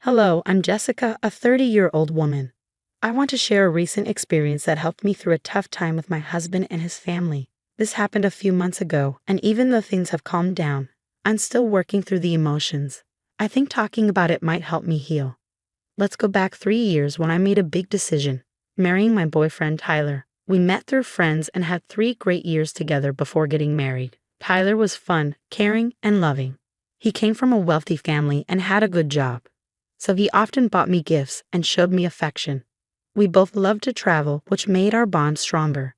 Hello, I'm Jessica, a 30-year-old woman. I want to share a recent experience that helped me through a tough time with my husband and his family. This happened a few months ago, and even though things have calmed down, I'm still working through the emotions. I think talking about it might help me heal. Let's go back 3 years when I made a big decision, marrying my boyfriend Tyler. We met through friends and had 3 great years together before getting married. Tyler was fun, caring, and loving. He came from a wealthy family and had a good job, so he often bought me gifts and showed me affection. We both loved to travel, which made our bond stronger.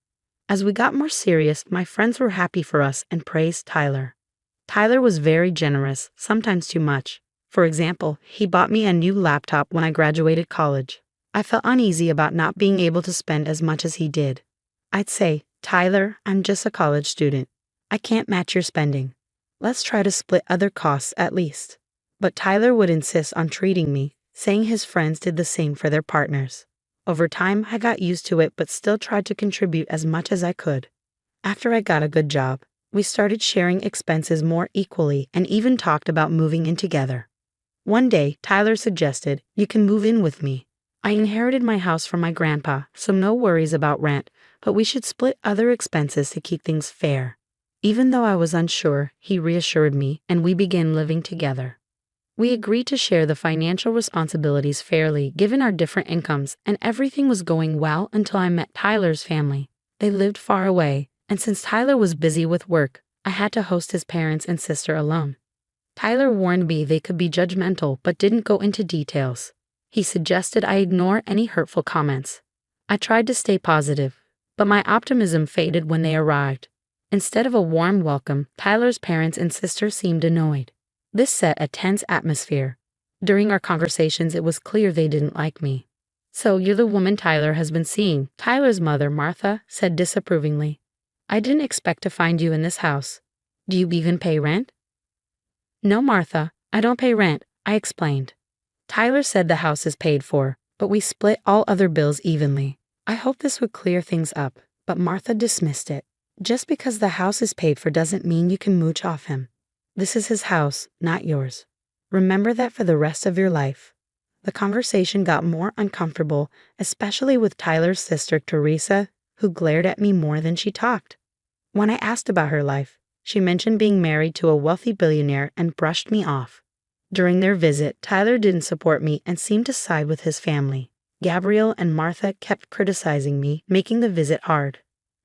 As we got more serious, my friends were happy for us and praised Tyler. Tyler was very generous, sometimes too much. For example, he bought me a new laptop when I graduated college. I felt uneasy about not being able to spend as much as he did. I'd say, "Tyler, I'm just a college student. I can't match your spending. Let's try to split other costs at least." But Tyler would insist on treating me, saying his friends did the same for their partners. Over time, I got used to it but still tried to contribute as much as I could. After I got a good job, we started sharing expenses more equally and even talked about moving in together. One day, Tyler suggested, "You can move in with me. I inherited my house from my grandpa, so no worries about rent, but we should split other expenses to keep things fair." Even though I was unsure, he reassured me, and we began living together. We agreed to share the financial responsibilities fairly given our different incomes, and everything was going well until I met Tyler's family. They lived far away, and since Tyler was busy with work, I had to host his parents and sister alone. Tyler warned me they could be judgmental but didn't go into details. He suggested I ignore any hurtful comments. I tried to stay positive, but my optimism faded when they arrived. Instead of a warm welcome, Tyler's parents and sister seemed annoyed. This set a tense atmosphere. During our conversations, it was clear they didn't like me. "So you're the woman Tyler has been seeing," Tyler's mother, Martha, said disapprovingly. "I didn't expect to find you in this house. Do you even pay rent?" "No, Martha, I don't pay rent," I explained. "Tyler said the house is paid for, but we split all other bills evenly." I hoped this would clear things up, but Martha dismissed it. "Just because the house is paid for doesn't mean you can mooch off him. This is his house, not yours. Remember that for the rest of your life." The conversation got more uncomfortable, especially with Tyler's sister, Teresa, who glared at me more than she talked. When I asked about her life, she mentioned being married to a wealthy billionaire and brushed me off. During their visit, Tyler didn't support me and seemed to side with his family. Gabrielle and Martha kept criticizing me, making the visit hard.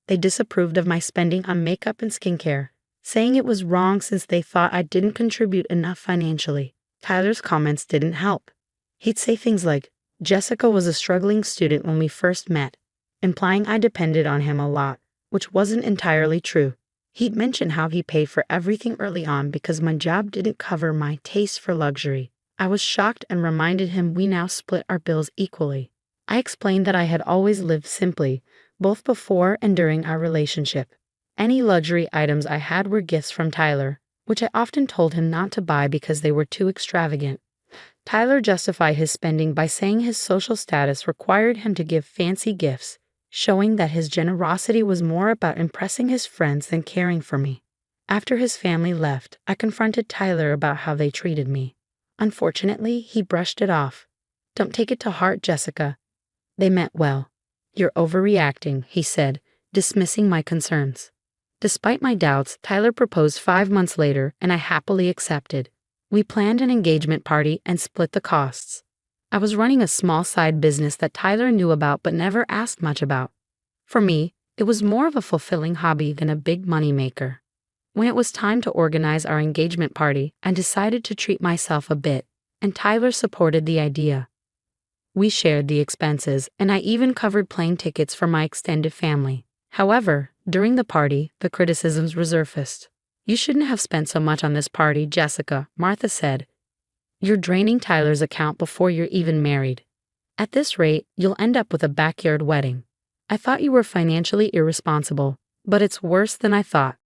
They disapproved of my spending on makeup and skincare, saying it was wrong since they thought I didn't contribute enough financially. Tyler's comments didn't help. He'd say things like, "Jessica was a struggling student when we first met," implying I depended on him a lot, which wasn't entirely true. He'd mention how he paid for everything early on because my job didn't cover my taste for luxury. I was shocked and reminded him we now split our bills equally. I explained that I had always lived simply, both before and during our relationship. Any luxury items I had were gifts from Tyler, which I often told him not to buy because they were too extravagant. Tyler justified his spending by saying his social status required him to give fancy gifts, showing that his generosity was more about impressing his friends than caring for me. After his family left, I confronted Tyler about how they treated me. Unfortunately, he brushed it off. "Don't take it to heart, Jessica. They meant well. You're overreacting," he said, dismissing my concerns. Despite my doubts, Tyler proposed 5 months later, and I happily accepted. We planned an engagement party and split the costs. I was running a small side business that Tyler knew about but never asked much about. For me, it was more of a fulfilling hobby than a big money maker. When it was time to organize our engagement party, I decided to treat myself a bit, and Tyler supported the idea. We shared the expenses, and I even covered plane tickets for my extended family. However, during the party, the criticisms resurfaced. "You shouldn't have spent so much on this party, Jessica," Martha said. "You're draining Tyler's account before you're even married. At this rate, you'll end up with a backyard wedding. I thought you were financially irresponsible, but it's worse than I thought."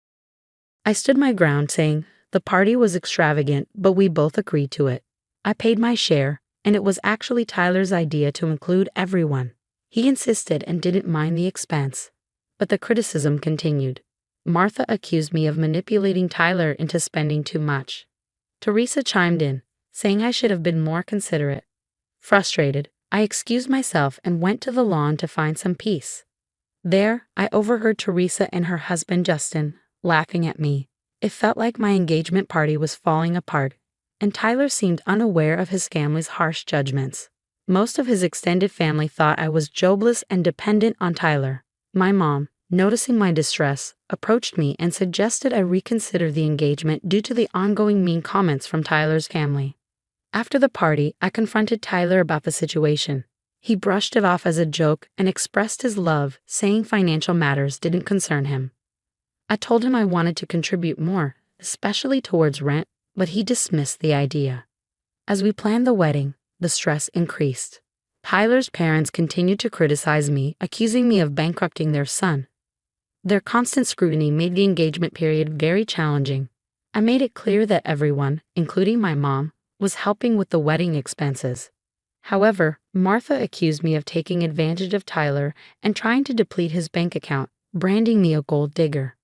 I stood my ground, saying the party was extravagant, but we both agreed to it. I paid my share, and it was actually Tyler's idea to include everyone. He insisted and didn't mind the expense. But the criticism continued. Martha accused me of manipulating Tyler into spending too much. Teresa chimed in, saying I should have been more considerate. Frustrated, I excused myself and went to the lawn to find some peace. There, I overheard Teresa and her husband Justin laughing at me. It felt like my engagement party was falling apart, and Tyler seemed unaware of his family's harsh judgments. Most of his extended family thought I was jobless and dependent on Tyler. My mom, noticing my distress, approached me and suggested I reconsider the engagement due to the ongoing mean comments from Tyler's family. After the party, I confronted Tyler about the situation. He brushed it off as a joke and expressed his love, saying financial matters didn't concern him. I told him I wanted to contribute more, especially towards rent, but he dismissed the idea. As we planned the wedding, the stress increased. Tyler's parents continued to criticize me, accusing me of bankrupting their son. Their constant scrutiny made the engagement period very challenging. I made it clear that everyone, including my mom, was helping with the wedding expenses. However, Martha accused me of taking advantage of Tyler and trying to deplete his bank account, branding me a gold digger.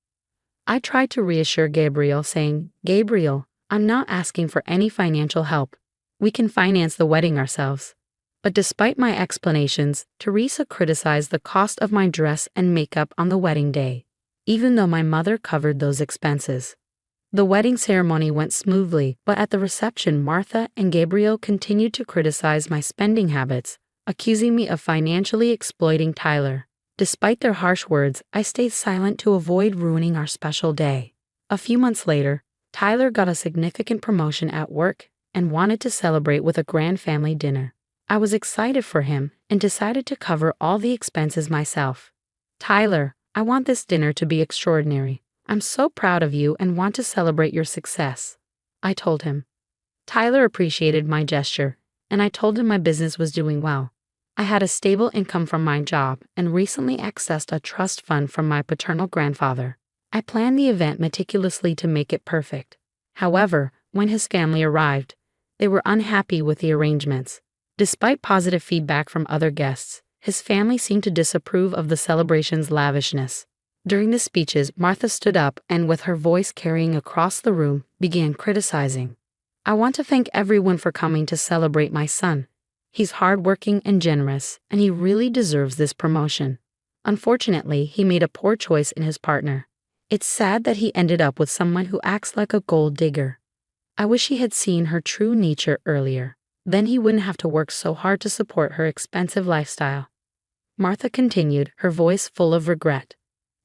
I tried to reassure Gabriel, saying, "Gabriel, I'm not asking for any financial help. We can finance the wedding ourselves." But despite my explanations, Teresa criticized the cost of my dress and makeup on the wedding day, even though my mother covered those expenses. The wedding ceremony went smoothly, but at the reception, Martha and Gabriel continued to criticize my spending habits, accusing me of financially exploiting Tyler. Despite their harsh words, I stayed silent to avoid ruining our special day. A few months later, Tyler got a significant promotion at work and wanted to celebrate with a grand family dinner. I was excited for him and decided to cover all the expenses myself. "Tyler, I want this dinner to be extraordinary. I'm so proud of you and want to celebrate your success," I told him. Tyler appreciated my gesture, and I told him my business was doing well. I had a stable income from my job and recently accessed a trust fund from my paternal grandfather. I planned the event meticulously to make it perfect. However, when his family arrived, they were unhappy with the arrangements. Despite positive feedback from other guests, his family seemed to disapprove of the celebration's lavishness. During the speeches, Martha stood up and, with her voice carrying across the room, began criticizing. "I want to thank everyone for coming to celebrate my son. He's hardworking and generous, and he really deserves this promotion. Unfortunately, he made a poor choice in his partner. It's sad that he ended up with someone who acts like a gold digger. I wish he had seen her true nature earlier. Then he wouldn't have to work so hard to support her expensive lifestyle." Martha continued, her voice full of regret.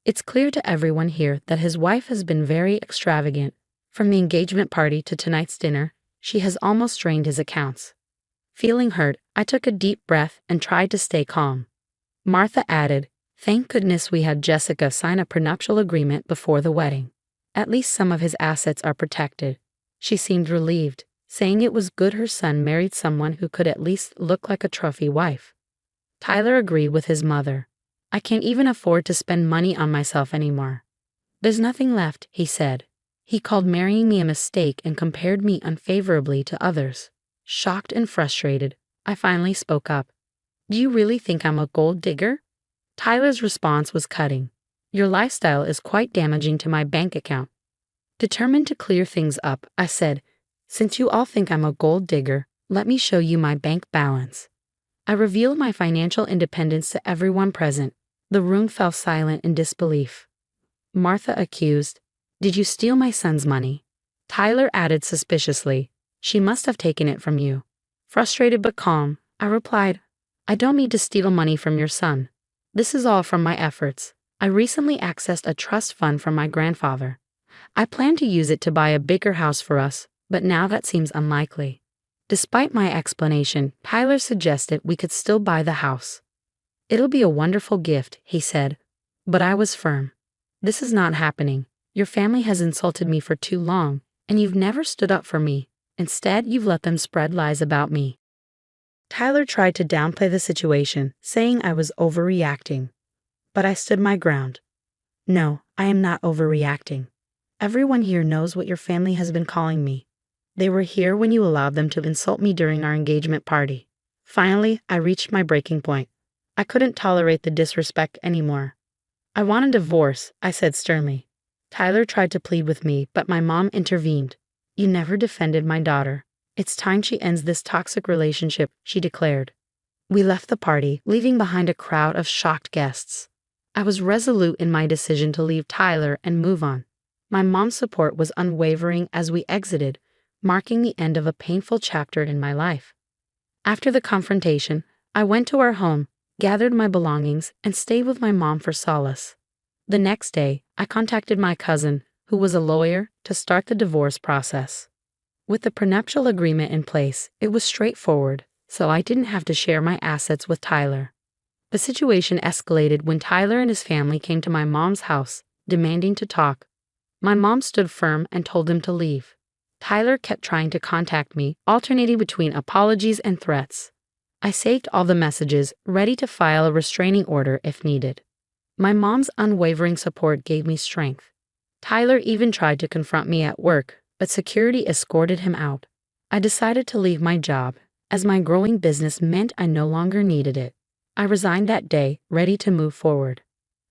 "It's clear to everyone here that his wife has been very extravagant. From the engagement party to tonight's dinner, she has almost drained his accounts." Feeling hurt, I took a deep breath and tried to stay calm. Martha added, "Thank goodness we had Jessica sign a prenuptial agreement before the wedding. At least some of his assets are protected." She seemed relieved, saying it was good her son married someone who could at least look like a trophy wife. Tyler agreed with his mother. "I can't even afford to spend money on myself anymore. There's nothing left," he said. He called marrying me a mistake and compared me unfavorably to others. Shocked and frustrated, I finally spoke up. "Do you really think I'm a gold digger?" Tyler's response was cutting. "Your lifestyle is quite damaging to my bank account." Determined to clear things up, I said, "Since you all think I'm a gold digger, let me show you my bank balance." I revealed my financial independence to everyone present. The room fell silent in disbelief. Martha accused, "Did you steal my son's money?" Tyler added suspiciously, "She must have taken it from you." Frustrated but calm, I replied, "I don't need to steal money from your son. This is all from my efforts. I recently accessed a trust fund from my grandfather. I plan to use it to buy a bigger house for us, but now that seems unlikely." Despite my explanation, Tyler suggested we could still buy the house. "It'll be a wonderful gift," he said, but I was firm. "This is not happening. Your family has insulted me for too long, and you've never stood up for me. Instead, you've let them spread lies about me." Tyler tried to downplay the situation, saying I was overreacting. But I stood my ground. "No, I am not overreacting. Everyone here knows what your family has been calling me. They were here when you allowed them to insult me during our engagement party." Finally, I reached my breaking point. I couldn't tolerate the disrespect anymore. "I want a divorce," I said sternly. Tyler tried to plead with me, but my mom intervened. "You never defended my daughter. It's time she ends this toxic relationship, she declared. We left the party, leaving behind a crowd of shocked guests. I was resolute in my decision to leave Tyler and move on. My mom's support was unwavering as we exited, marking the end of a painful chapter in my life. After the confrontation, I went to our home, gathered my belongings, and stayed with my mom for solace. The next day, I contacted my cousin, who was a lawyer, to start the divorce process. With the prenuptial agreement in place, it was straightforward, so I didn't have to share my assets with Tyler. The situation escalated when Tyler and his family came to my mom's house, demanding to talk. My mom stood firm and told them to leave. Tyler kept trying to contact me, alternating between apologies and threats. I saved all the messages, ready to file a restraining order if needed. My mom's unwavering support gave me strength. Tyler even tried to confront me at work, but security escorted him out. I decided to leave my job, as my growing business meant I no longer needed it. I resigned that day, ready to move forward.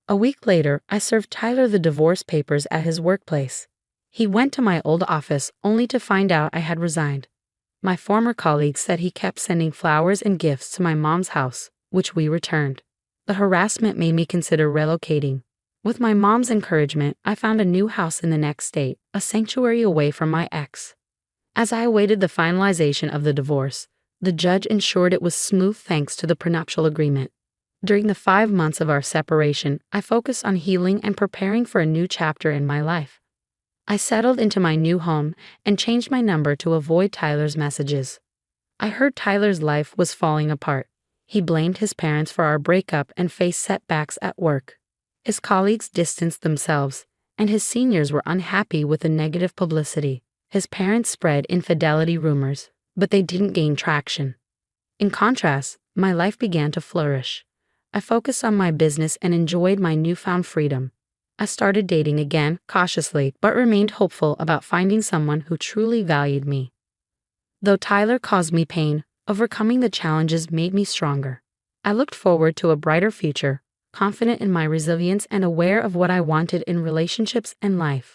A week later, I served Tyler the divorce papers at his workplace. He went to my old office only to find out I had resigned. My former colleague said he kept sending flowers and gifts to my mom's house, which we returned. The harassment made me consider relocating. With my mom's encouragement, I found a new house in the next state, a sanctuary away from my ex. As I awaited the finalization of the divorce, the judge ensured it was smooth thanks to the prenuptial agreement. During the 5 months of our separation, I focused on healing and preparing for a new chapter in my life. I settled into my new home and changed my number to avoid Tyler's messages. I heard Tyler's life was falling apart. He blamed his parents for our breakup and faced setbacks at work. His colleagues distanced themselves, and his seniors were unhappy with the negative publicity. His parents spread infidelity rumors, but they didn't gain traction. In contrast, my life began to flourish. I focused on my business and enjoyed my newfound freedom. I started dating again, cautiously, but remained hopeful about finding someone who truly valued me. Though Tyler caused me pain, overcoming the challenges made me stronger. I looked forward to a brighter future, confident in my resilience and aware of what I wanted in relationships and life.